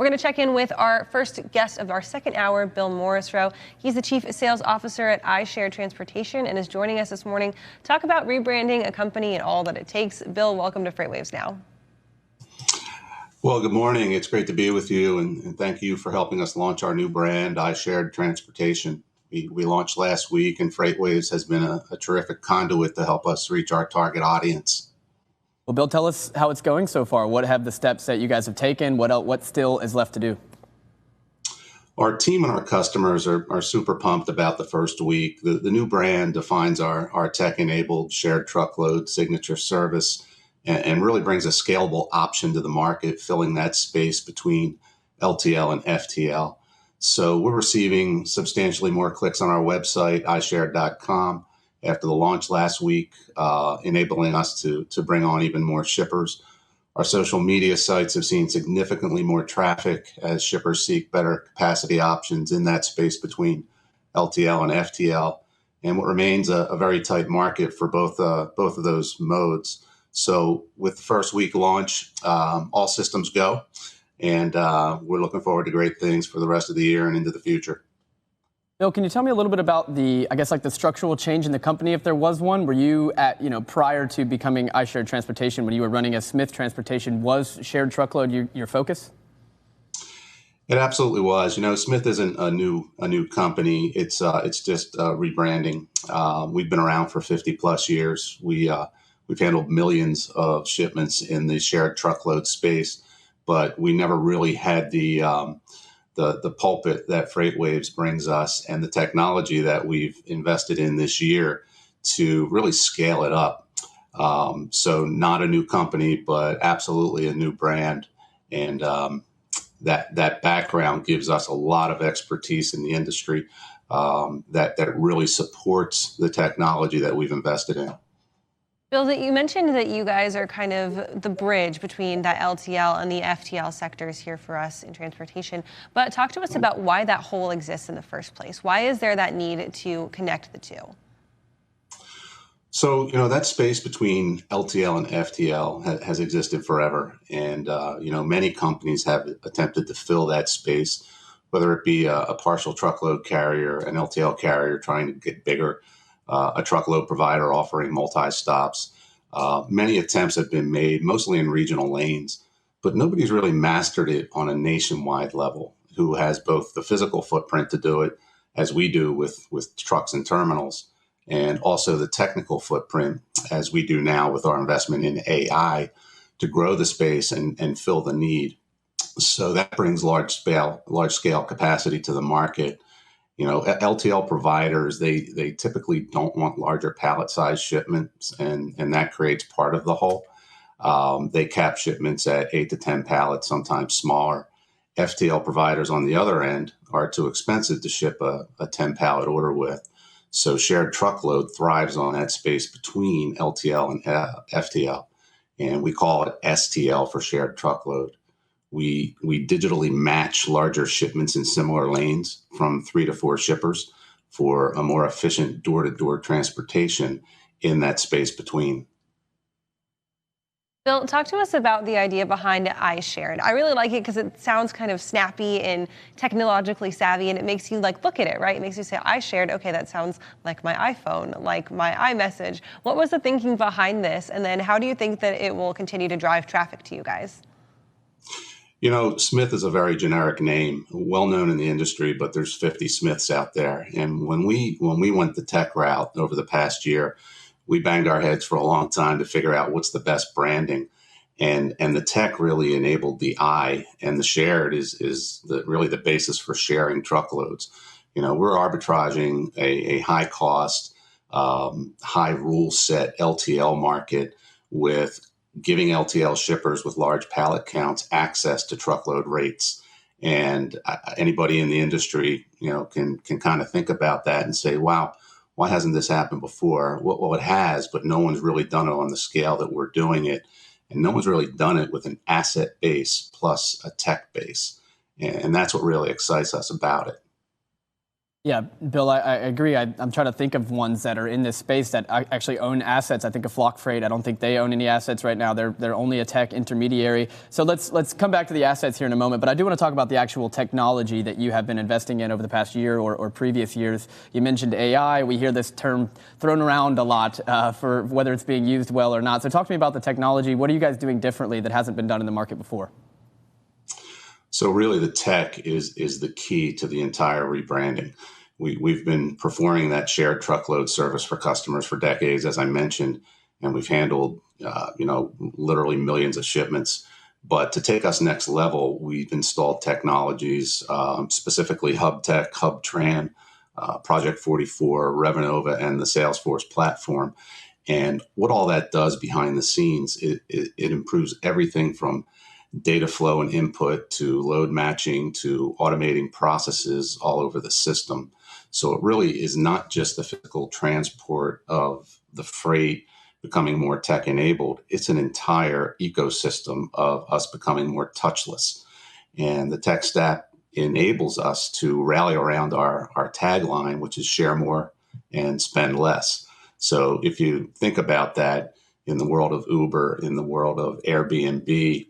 We're going to check in with our first guest of our second hour, Bill Morrisroe. He's the Chief Sales Officer at iShared Transportation and is joining us this morning to talk about rebranding a company and all that it takes. Bill, welcome to Freightwaves Now. Well, good morning. It's great to be with you, and thank you for helping us launch our new brand, iShared Transportation. We launched last week, and Freightwaves has been a terrific conduit to help us reach our target audience. Well, Bill, tell us how it's going so far. What have the steps that you guys have taken? What still is left to do? Our team and our customers are super pumped about the first week. The new brand defines our tech-enabled shared truckload signature service and really brings a scalable option to the market, filling that space between LTL and FTL. So we're receiving substantially more clicks on our website, iShared.com, after the launch last week, enabling us to bring on even more shippers. Our social media sites have seen significantly more traffic as shippers seek better capacity options in that space between LTL and FTL, and what remains a very tight market for both of those modes. So with the first week launch, all systems go, and we're looking forward to great things for the rest of the year and into the future. Bill, can you tell me a little bit about the structural change in the company, if there was one? Were you prior to becoming iShared Transportation, when you were running as Smith Transportation, was Shared Truckload your focus? It absolutely was. Smith isn't a new company. It's just rebranding. We've been around for 50 plus years. We've handled millions of shipments in the shared truckload space, but we never really had the pulpit that Freightwaves brings us and the technology that we've invested in this year to really scale it up. So not a new company, but absolutely a new brand. And that background gives us a lot of expertise in the industry that really supports the technology that we've invested in. Bill, you mentioned that you guys are kind of the bridge between that LTL and the FTL sectors here for us in transportation. But talk to us about why that hole exists in the first place. Why is there that need to connect the two? So, that space between LTL and FTL has existed forever. And, many companies have attempted to fill that space, whether it be a partial truckload carrier, an LTL carrier trying to get bigger, a truckload provider offering multi-stops. Many attempts have been made, mostly in regional lanes, but nobody's really mastered it on a nationwide level, who has both the physical footprint to do it, as we do with trucks and terminals, and also the technical footprint, as we do now with our investment in AI, to grow the space and fill the need. So that brings large scale capacity to the market. LTL providers, they typically don't want larger pallet size shipments, and that creates part of the hole. They cap shipments at 8 to 10 pallets, sometimes smaller. FTL providers, on the other end, are too expensive to ship a 10 pallet order with. So Shared Truckload thrives on that space between LTL and FTL, and we call it STL for Shared Truckload. We digitally match larger shipments in similar lanes from 3 to 4 shippers for a more efficient door-to-door transportation in that space between. Bill, talk to us about the idea behind iShared. I really like it because it sounds kind of snappy and technologically savvy, and it makes you look at it, right? It makes you say, iShared, okay, that sounds like my iPhone, like my iMessage. What was the thinking behind this? And then how do you think that it will continue to drive traffic to you guys? Smith is a very generic name, well known in the industry, but there's 50 Smiths out there. And when we went the tech route over the past year, we banged our heads for a long time to figure out what's the best branding. And the tech really enabled the I, and the shared is really the basis for sharing truckloads. We're arbitraging a high cost, high rule set LTL market with giving LTL shippers with large pallet counts access to truckload rates. And anybody in the industry, can kind of think about that and say, wow, why hasn't this happened before? Well, it has, but no one's really done it on the scale that we're doing it. And no one's really done it with an asset base plus a tech base. And that's what really excites us about it. Yeah, Bill, I agree. I'm trying to think of ones that are in this space that actually own assets. I think of Flock Freight. I don't think they own any assets right now. They're only a tech intermediary. So let's come back to the assets here in a moment. But I do want to talk about the actual technology that you have been investing in over the past year or previous years. You mentioned AI. We hear this term thrown around a lot for whether it's being used well or not. So talk to me about the technology. What are you guys doing differently that hasn't been done in the market before? So really the tech is the key to the entire rebranding. We've been performing that shared truckload service for customers for decades, as I mentioned, and we've handled, literally millions of shipments. But to take us next level, we've installed technologies, specifically HubTech, HubTran, Project 44, Revenova, and the Salesforce platform. And what all that does behind the scenes, it improves everything from data flow and input to load matching to automating processes all over the system. So it really is not just the physical transport of the freight becoming more tech enabled. It's an entire ecosystem of us becoming more touchless. And the tech stack enables us to rally around our tagline, which is share more and spend less. So if you think about that in the world of Uber, in the world of Airbnb,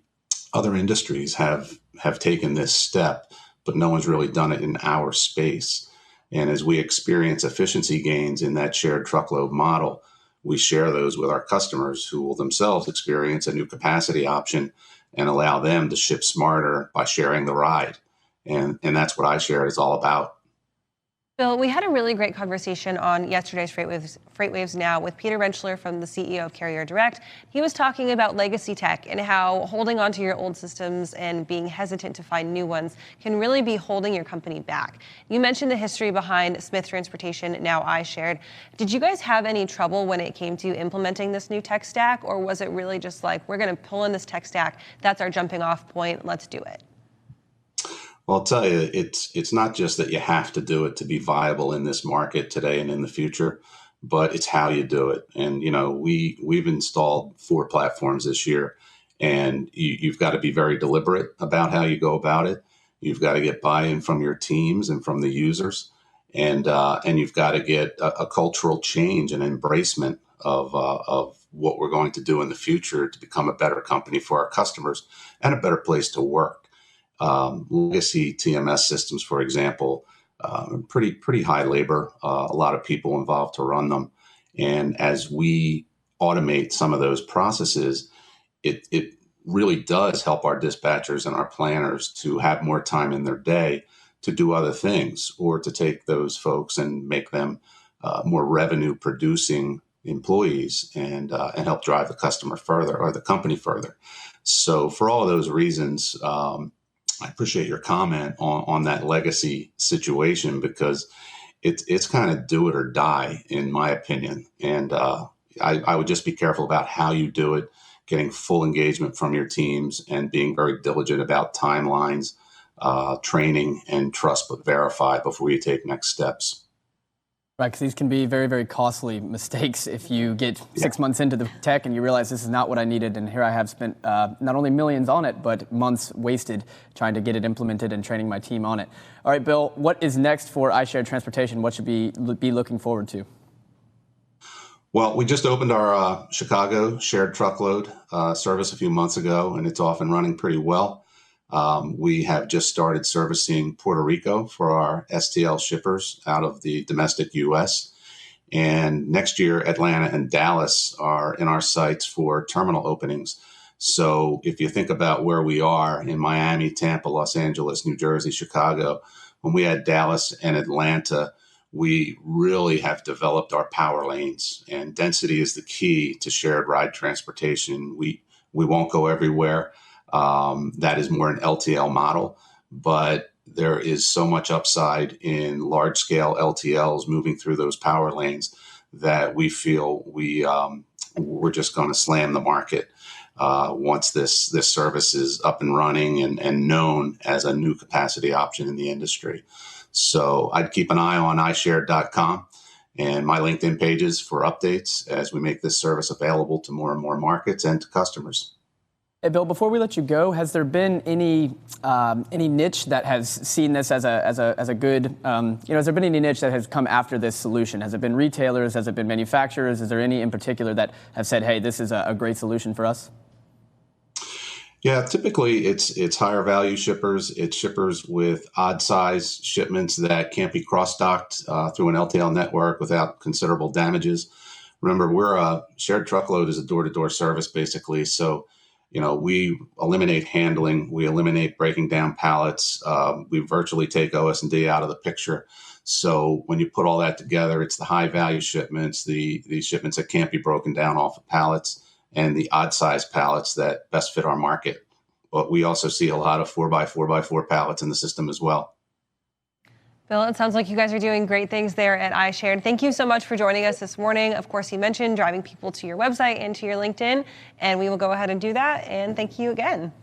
other industries have taken this step, but no one's really done it in our space. And as we experience efficiency gains in that shared truckload model, we share those with our customers who will themselves experience a new capacity option and allow them to ship smarter by sharing the ride. And that's what iShared is all about. Bill, we had a really great conversation on yesterday's Freightwaves Now with Peter Rentschler from the CEO of Carrier Direct. He was talking about legacy tech and how holding on to your old systems and being hesitant to find new ones can really be holding your company back. You mentioned the history behind Smith Transportation, now iShared. Did you guys have any trouble when it came to implementing this new tech stack, or was it really just like, we're going to pull in this tech stack, that's our jumping off point, let's do it? Well, I'll tell you, it's not just that you have to do it to be viable in this market today and in the future, but it's how you do it. And we've installed 4 platforms this year, and you've got to be very deliberate about how you go about it. You've got to get buy-in from your teams and from the users, and you've got to get a cultural change and embracement of what we're going to do in the future to become a better company for our customers and a better place to work. Legacy TMS systems, for example, pretty high labor, a lot of people involved to run them. And as we automate some of those processes, it really does help our dispatchers and our planners to have more time in their day to do other things, or to take those folks and make them more revenue producing employees and help drive the customer further, or the company further. So for all of those reasons, I appreciate your comment on that legacy situation, because it's kind of do it or die, in my opinion. And I would just be careful about how you do it, getting full engagement from your teams, and being very diligent about timelines, training, and trust but verify before you take next steps. Right, because these can be very, very costly mistakes if you get 6 months into the tech and you realize this is not what I needed, and here I have spent not only millions on it, but months wasted trying to get it implemented and training my team on it. All right, Bill, what is next for iShared Transportation? What should we be looking forward to? Well, we just opened our Chicago Shared Truckload service a few months ago, and it's off and running pretty well. We have just started servicing Puerto Rico for our STL shippers out of the domestic U.S. And next year, Atlanta and Dallas are in our sights for terminal openings. So if you think about where we are in Miami, Tampa, Los Angeles, New Jersey, Chicago, when we had Dallas and Atlanta, we really have developed our power lanes, and density is the key to shared ride transportation. We won't go everywhere. That is more an LTL model, but there is so much upside in large scale LTLs moving through those power lanes that we feel we're just going to slam the market once this service is up and running and known as a new capacity option in the industry. So I'd keep an eye on iShared.com and my LinkedIn pages for updates as we make this service available to more and more markets and to customers. Hey, Bill, before we let you go, has there been any niche that has seen this as a good, has there been any niche that has come after this solution? Has it been retailers? Has it been manufacturers? Is there any in particular that have said, hey, this is a great solution for us? Yeah, typically it's higher value shippers. It's shippers with odd size shipments that can't be cross-docked through an LTL network without considerable damages. Remember, we're a shared truckload is a door-to-door service basically. So, we eliminate handling, we eliminate breaking down pallets, we virtually take OS&D out of the picture. So when you put all that together, it's the high value shipments, the shipments that can't be broken down off of pallets, and the odd size pallets that best fit our market. But we also see a lot of 4x4x4 pallets in the system as well. Bill, it sounds like you guys are doing great things there at iShared. Thank you so much for joining us this morning. Of course, you mentioned driving people to your website and to your LinkedIn, and we will go ahead and do that. And thank you again.